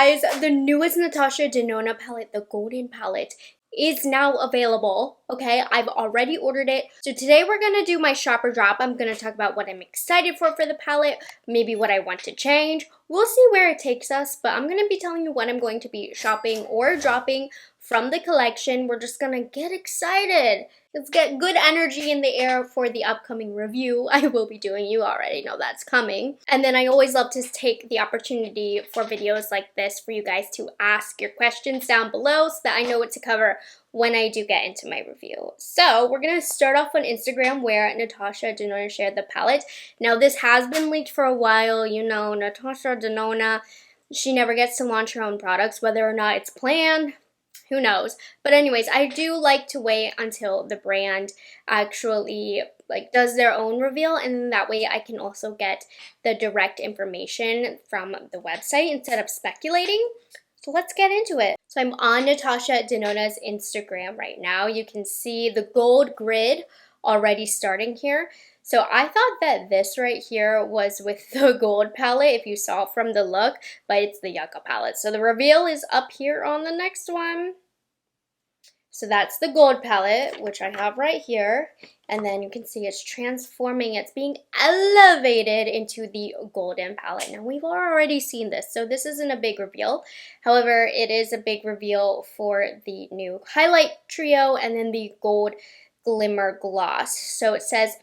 guys, the newest Natasha Denona palette, the Golden palette, is now available. Okay, I've already ordered it. So today we're gonna do my shopper drop. I'm gonna talk about what I'm excited for the palette, maybe what I want to change. We'll see where it takes us, but I'm gonna be telling you what I'm going to be shopping or dropping from the collection. We're just gonna get excited. Let's get good energy in the air for the upcoming review I will be doing. You already know that's coming. And then I always love to take the opportunity for videos like this for you guys to ask your questions down below so that I know what to cover when I do get into my review. So we're going to start off on Instagram where Natasha Denona shared the palette. Now this has been leaked for a while. You know, Natasha Denona, she never gets to launch her own products, whether or not it's planned. Who knows? But anyways, I do like to wait until the brand actually does their own reveal, and that way I can also get the direct information from the website instead of speculating. So let's get into it. So I'm on Natasha Denona's Instagram right now. You can see the gold grid already starting here. So I thought that this right here was with the gold palette, if you saw from the look, but it's the Yucca palette. So the reveal is up here on the next one. So that's the gold palette, which I have right here. And then you can see it's transforming. It's being elevated into the golden palette. Now, we've already seen this, so this isn't a big reveal. However, it is a big reveal for the new highlight trio and then the gold glimmer gloss. So it says,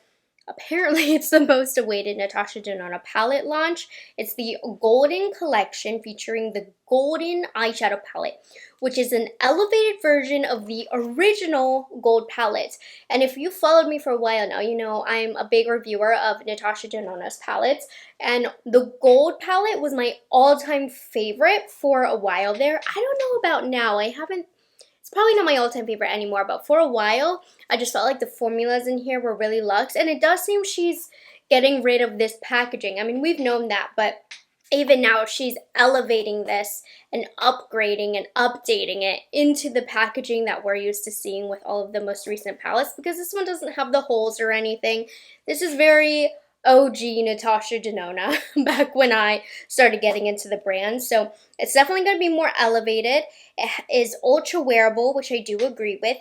apparently it's the most awaited Natasha Denona palette launch. It's the Golden Collection featuring the Golden Eyeshadow Palette, which is an elevated version of the original gold palette. And if you followed me for a while now, you know I'm a big reviewer of Natasha Denona's palettes. And the gold palette was my all-time favorite for a while there. I don't know about now. It's probably not my all-time favorite anymore, but for a while, I just felt like the formulas in here were really luxe. And it does seem she's getting rid of this packaging. I mean, we've known that, but even now she's elevating this and upgrading and updating it into the packaging that we're used to seeing with all of the most recent palettes, because this one doesn't have the holes or anything. This is very OG Natasha Denona back when I started getting into the brand. So it's definitely going to be more elevated. It is ultra wearable, which I do agree with.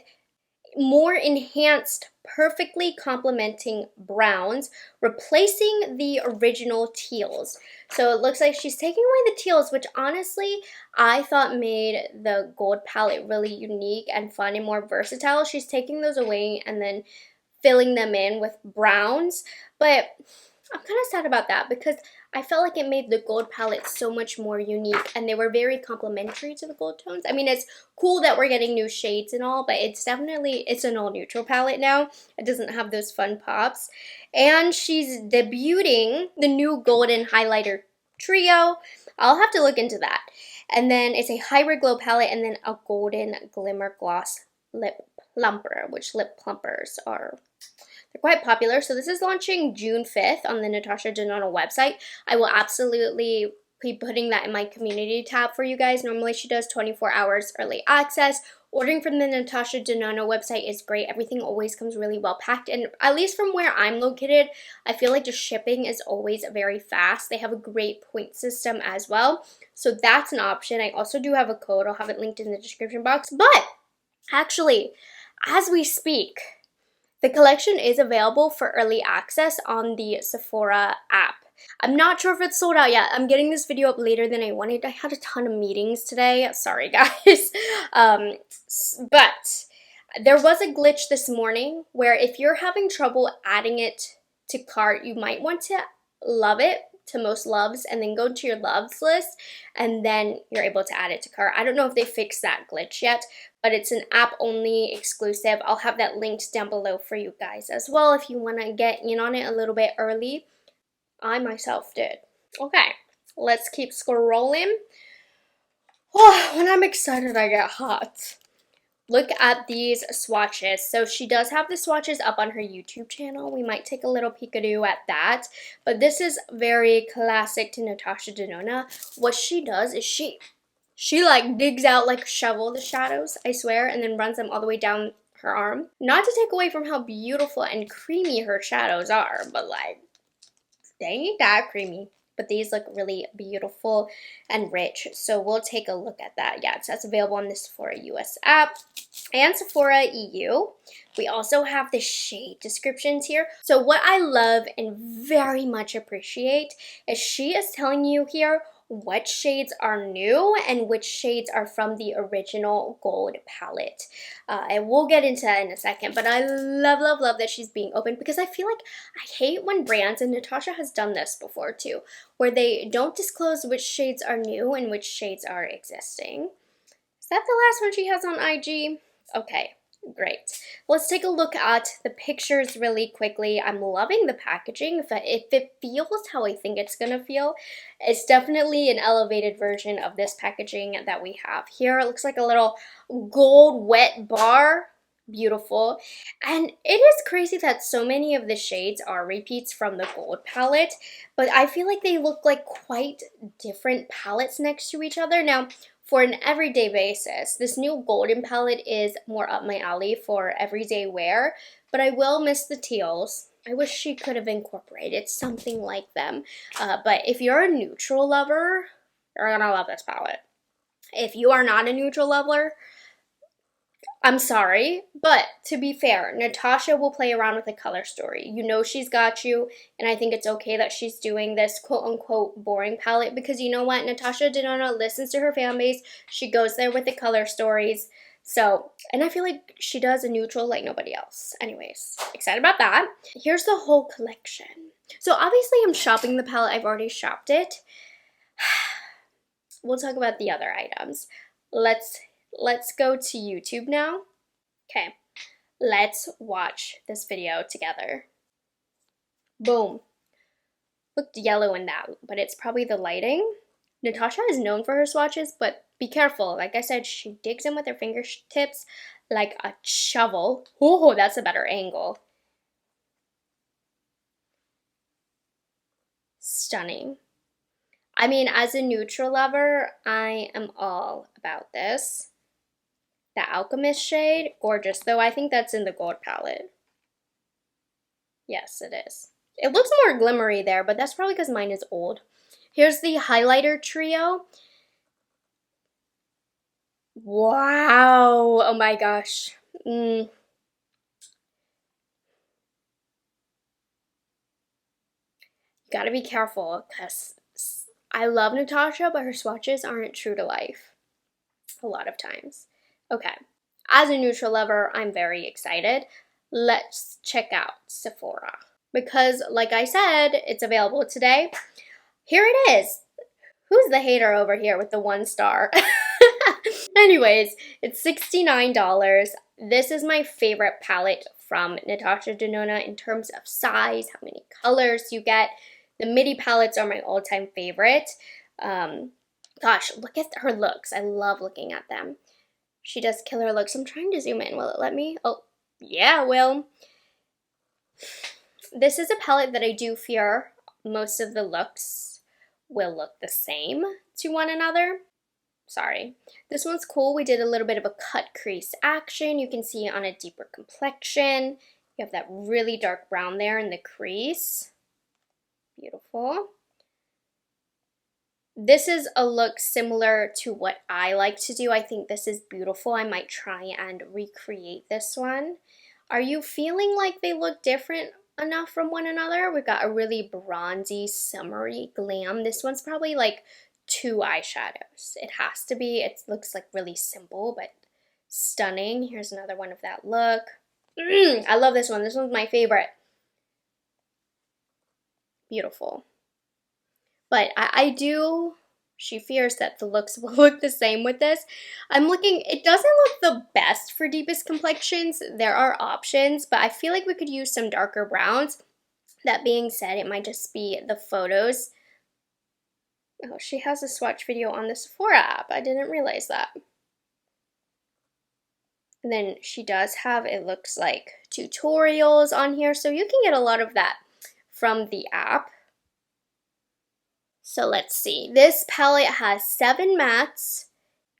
More enhanced, perfectly complementing browns, replacing the original teals. So it looks like she's taking away the teals, which honestly I thought made the gold palette really unique and fun and more versatile. She's taking those away and then filling them in with browns, but I'm kind of sad about that because I felt like it made the gold palette so much more unique and they were very complementary to the gold tones. I mean, it's cool that we're getting new shades and all, but it's an all neutral palette now. It doesn't have those fun pops. And she's debuting the new golden highlighter trio. I'll have to look into that. And then it's a hybrid glow palette and then a golden glimmer gloss lip plumper, which lip plumpers are quite popular. So this is launching June 5th on the Natasha Denona website. I will absolutely be putting that in my community tab for you guys. Normally she does 24 hours early access. Ordering from the Natasha Denona website is great. Everything always comes really well packed, and at least from where I'm located, I feel like the shipping is always very fast. They have a great point system as well, so that's an option. I also do have a code. I'll have it linked in the description box. But actually, as we speak, the collection is available for early access on the Sephora app. I'm not sure if it's sold out yet. I'm getting this video up later than I wanted. I had a ton of meetings today. Sorry, guys. But there was a glitch this morning where if you're having trouble adding it to cart, you might want to love it to most loves and then go to your loves list and then you're able to add it to cart. I don't know if they fixed that glitch yet, but it's an app only exclusive. I'll have that linked down below for you guys as well if you want to get in on it a little bit early. I myself did. Okay, let's keep scrolling. Oh, when I'm excited, I get hot. Look at these swatches. So she does have the swatches up on her YouTube channel. We might take a little peekaboo at that. But this is very classic to Natasha Denona. What she does is she like digs out like a shovel the shadows, I swear, and then runs them all the way down her arm. Not to take away from how beautiful and creamy her shadows are, but like, they ain't that creamy. but these look really beautiful and rich. So we'll take a look at that. Yeah, it says available on the Sephora US app and Sephora EU. We also have the shade descriptions here. So what I love and very much appreciate is she is telling you here what shades are new and which shades are from the original gold palette. And we'll get into that in a second, but I love, love, love that she's being open, because I feel like I hate when brands, and Natasha has done this before too, where they don't disclose which shades are new and which shades are existing. Is that the last one she has on IG? Okay, great. Let's take a look at the pictures really quickly. I'm loving the packaging. If it feels how I think it's gonna feel, it's definitely an elevated version of this packaging that we have here. It looks like a little gold wet bar. Beautiful. And it is crazy that so many of the shades are repeats from the gold palette, but I feel like they look like quite different palettes next to each other. Now, for an everyday basis, this new golden palette is more up my alley for everyday wear, but I will miss the teals. I wish she could have incorporated something like them. But if you're a neutral lover, you're gonna love this palette. If you are not a neutral lover, I'm sorry, but to be fair, Natasha will play around with the color story. You know she's got you, and I think it's okay that she's doing this quote-unquote boring palette, because you know what? Natasha Denona listens to her fan base. She goes there with the color stories. So, and I feel like she does a neutral like nobody else. Anyways, excited about that. Here's the whole collection. So obviously I'm shopping the palette. I've already shopped it. We'll talk about the other items. Let's go to YouTube now. Okay, let's watch this video together. Boom. Looked yellow in that, but it's probably the lighting. Natasha is known for her swatches, but be careful. Like I said, she digs in with her fingertips like a shovel. Oh, that's a better angle. Stunning. I mean, as a neutral lover, I am all about this. The Alchemist shade, gorgeous, though I think that's in the gold palette. Yes, it is. It looks more glimmery there, but that's probably because mine is old. Here's the highlighter trio. Wow, oh my gosh. You gotta be careful, because I love Natasha, but her swatches aren't true to life a lot of times. Okay, as a neutral lover, I'm very excited. Let's check out Sephora, because like I said, it's available today. Here it is. Who's the hater over here with the 1 star? Anyways, it's $69. This is my favorite palette from Natasha Denona in terms of size, how many colors you get. The midi palettes are my all-time favorite. Gosh, look at her looks. I love looking at them. She does killer looks. I'm trying to zoom in. Will it let me? Oh, yeah, it will. This is a palette that I do fear most of the looks will look the same to one another. Sorry. This one's cool. We did a little bit of a cut crease action. You can see it on a deeper complexion. You have that really dark brown there in the crease. Beautiful. This is a look similar to what I like to do. I think this is beautiful. I might try and recreate this one. Are you feeling like they look different enough from one another? We've got a really bronzy, summery glam. This one's probably like 2 eyeshadows. It has to be. It looks like really simple, but stunning. Here's another one of that look. I love this one. This one's my favorite. Beautiful. But I do, she fears that the looks will look the same with this. I'm looking, it doesn't look the best for deepest complexions. There are options, but I feel like we could use some darker browns. That being said, it might just be the photos. Oh, she has a swatch video on the Sephora app. I didn't realize that. And then she does have, it looks like, tutorials on here, so you can get a lot of that from the app. So let's see. This palette has 7 mattes,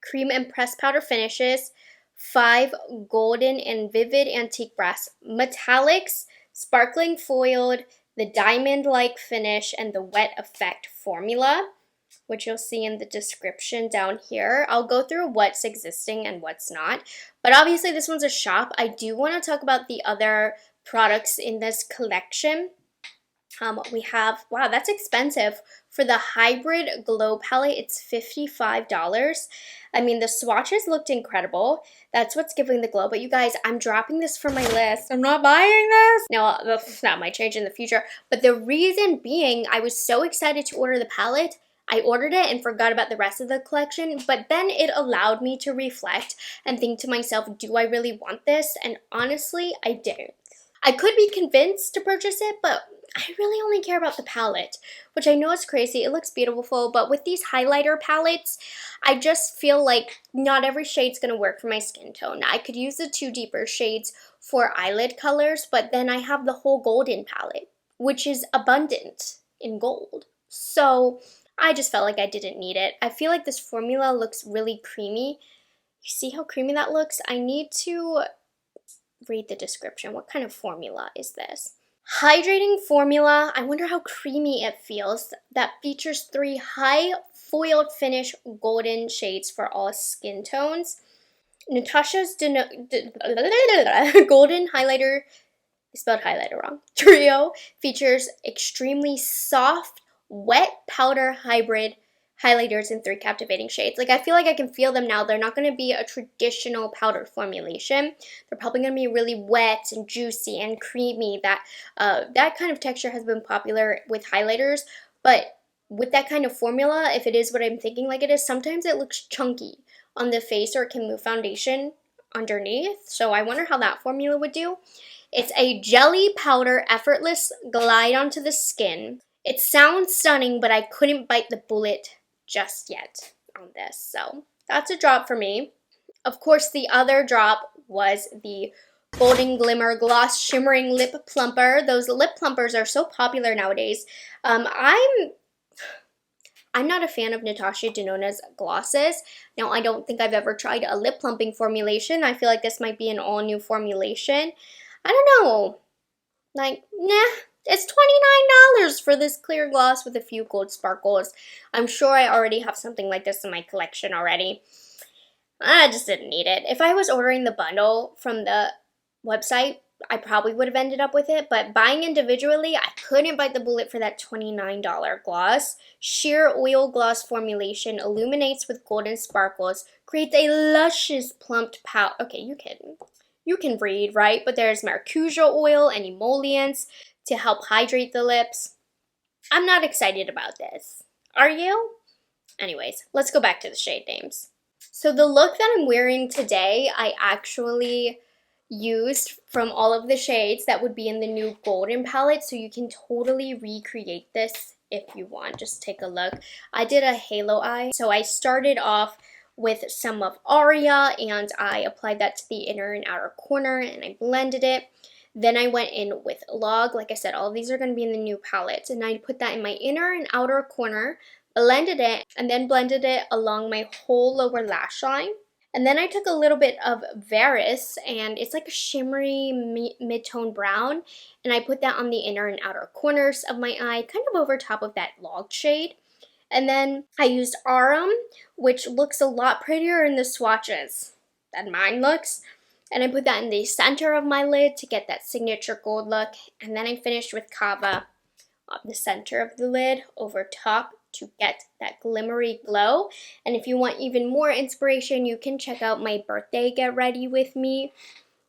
cream and pressed powder finishes, 5 golden and vivid antique brass metallics, sparkling foiled, the diamond-like finish, and the wet effect formula, which you'll see in the description down here. I'll go through what's existing and what's not, but obviously this one's a shop. I do want to talk about the other products in this collection. We have, wow, that's expensive. For the Hybrid Glow Palette, it's $55. I mean, the swatches looked incredible. That's what's giving the glow. But you guys, I'm dropping this from my list. I'm not buying this. Now, that might change in the future. But the reason being, I was so excited to order the palette. I ordered it and forgot about the rest of the collection, but then it allowed me to reflect and think to myself, do I really want this? And honestly, I didn't. I could be convinced to purchase it, but I really only care about the palette, which I know is crazy. It looks beautiful, but with these highlighter palettes, I just feel like not every shade's going to work for my skin tone. I could use the 2 deeper shades for eyelid colors, but then I have the whole golden palette, which is abundant in gold. So I just felt like I didn't need it. I feel like this formula looks really creamy. You see how creamy that looks? I need to read the description. What kind of formula is this? Hydrating formula. I wonder how creamy it feels. That features 3 high foiled finish golden shades for all skin tones. Natasha's golden highlighter, I spelled highlighter wrong, trio features extremely soft, wet powder hybrid highlighters in 3 captivating shades. Like, I feel like I can feel them now. They're not going to be a traditional powder formulation. They're probably going to be really wet and juicy and creamy. That kind of texture has been popular with highlighters, but with that kind of formula, if it is what I'm thinking like it is, sometimes it looks chunky on the face, or it can move foundation underneath. So I wonder how that formula would do. It's a jelly powder effortless glide onto the skin. It sounds stunning, but I couldn't bite the bullet just yet on this. So that's a drop for me. Of course, the other drop was the Golden Glimmer Gloss Shimmering Lip Plumper. Those lip plumpers are so popular nowadays. I'm not a fan of Natasha Denona's glosses. Now, I don't think I've ever tried a lip plumping formulation. I feel like this might be an all-new formulation. I don't know. Like, nah. It's $29 for this clear gloss with a few gold sparkles. I'm sure I already have something like this in my collection already. I just didn't need it. If I was ordering the bundle from the website, I probably would have ended up with it. But buying individually, I couldn't bite the bullet for that $29 gloss. Sheer oil gloss formulation illuminates with golden sparkles, creates a luscious plumped pout. Okay, you can read, right? But there's maracuja oil and emollients to help hydrate the lips. I'm not excited about this. Are you? Anyways, let's go back to the shade names. So the look that I'm wearing today, I actually used from all of the shades that would be in the new golden palette, so you can totally recreate this if you want. Just take a look. I did a halo eye, so I started off with some of Aria, and I applied that to the inner and outer corner, and I blended it. Then I went in with Log. Like I said, all of these are going to be in the new palette. And I put that in my inner and outer corner, blended it, and then blended it along my whole lower lash line. And then I took a little bit of Varus, and it's like a shimmery mid-tone brown, and I put that on the inner and outer corners of my eye, kind of over top of that Log shade. And then I used Arum, which looks a lot prettier in the swatches than mine looks. And I put that in the center of my lid to get that signature gold look. And then I finished with Kava on the center of the lid over top to get that glimmery glow. And if you want even more inspiration, you can check out my birthday Get Ready With Me.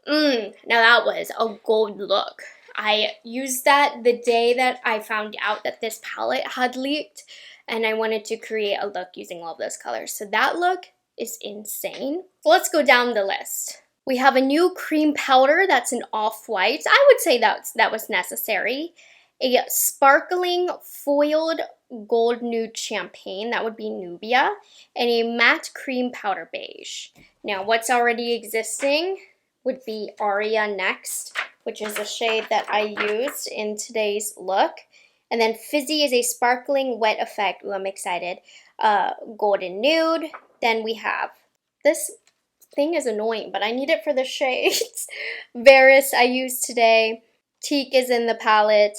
Now that was a gold look. I used that the day that I found out that this palette had leaked, and I wanted to create a look using all of those colors. So that look is insane. So let's go down the list. We have a new cream powder that's an off-white. I would say that was necessary. A sparkling foiled gold nude champagne, that would be Nubia, and a matte cream powder beige. Now, what's already existing would be Aria Next, which is a shade that I used in today's look. And then Fizzy is a sparkling wet effect. Ooh, I'm excited. Golden nude. Then we have this thing is annoying, but I need it for the shades. Varus I used today. Teak is in the palette.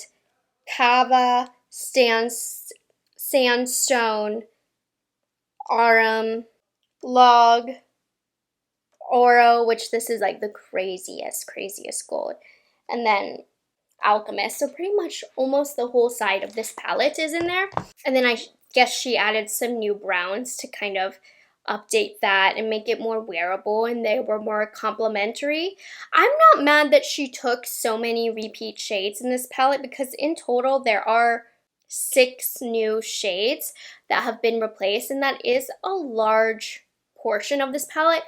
Kava, Sandstone, Arum, Log, Oro, which this is like the craziest gold, and then Alchemist. So pretty much almost the whole side of this palette is in there. And then I guess she added some new browns to kind of update that and make it more wearable, and they were more complementary. I'm not mad that she took so many repeat shades in this palette, because in total there are 6 new shades that have been replaced, and that is a large portion of this palette.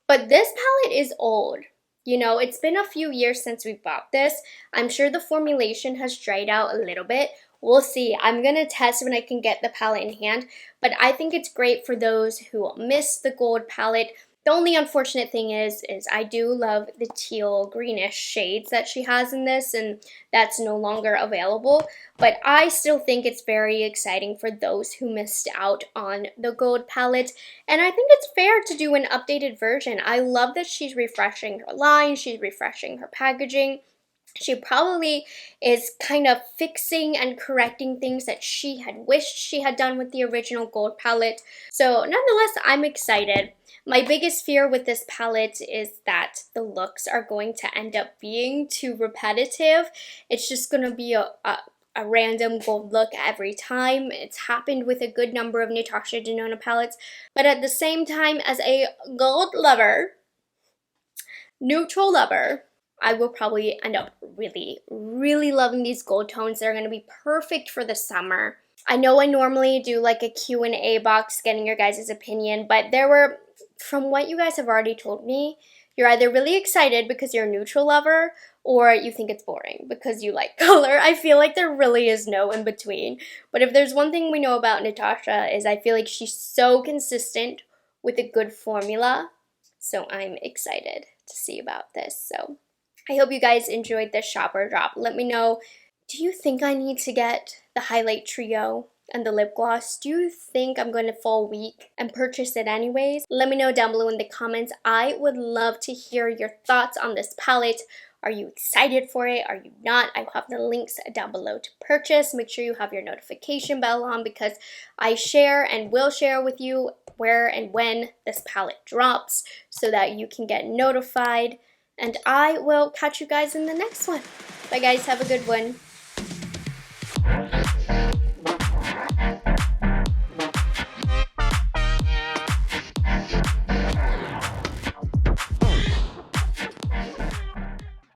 But this palette is old. You know, it's been a few years since we bought this. I'm sure the formulation has dried out a little bit. We'll see. I'm going to test when I can get the palette in hand. But I think it's great for those who miss the gold palette. The only unfortunate thing is I do love the teal greenish shades that she has in this, and that's no longer available. But I still think it's very exciting for those who missed out on the gold palette. And I think it's fair to do an updated version. I love that she's refreshing her line, she's refreshing her packaging. She probably is kind of fixing and correcting things that she had wished she had done with the original gold palette. So nonetheless, I'm excited. My biggest fear with this palette is that the looks are going to end up being too repetitive. It's just going to be a random gold look every time. It's happened with a good number of Natasha Denona palettes. But at the same time, as a gold lover, neutral lover, I will probably end up really loving these gold tones. They're going to be perfect for the summer. I know I normally do like a Q&A box getting your guys' opinion, but from what you guys have already told me, you're either really excited because you're a neutral lover, or you think it's boring because you like color. I feel like there really is no in between. But if there's one thing we know about Natasha, is I feel like she's so consistent with a good formula. So I'm excited to see about this. So I hope you guys enjoyed this shopper drop. Let me know, do you think I need to get the highlight trio and the lip gloss? Do you think I'm going to fall weak and purchase it anyways? Let me know down below in the comments. I would love to hear your thoughts on this palette. Are you excited for it? Are you not? I will have the links down below to purchase. Make sure you have your notification bell on, because I share and will share with you where and when this palette drops so that you can get notified. And I will catch you guys in the next one. Bye guys, have a good one.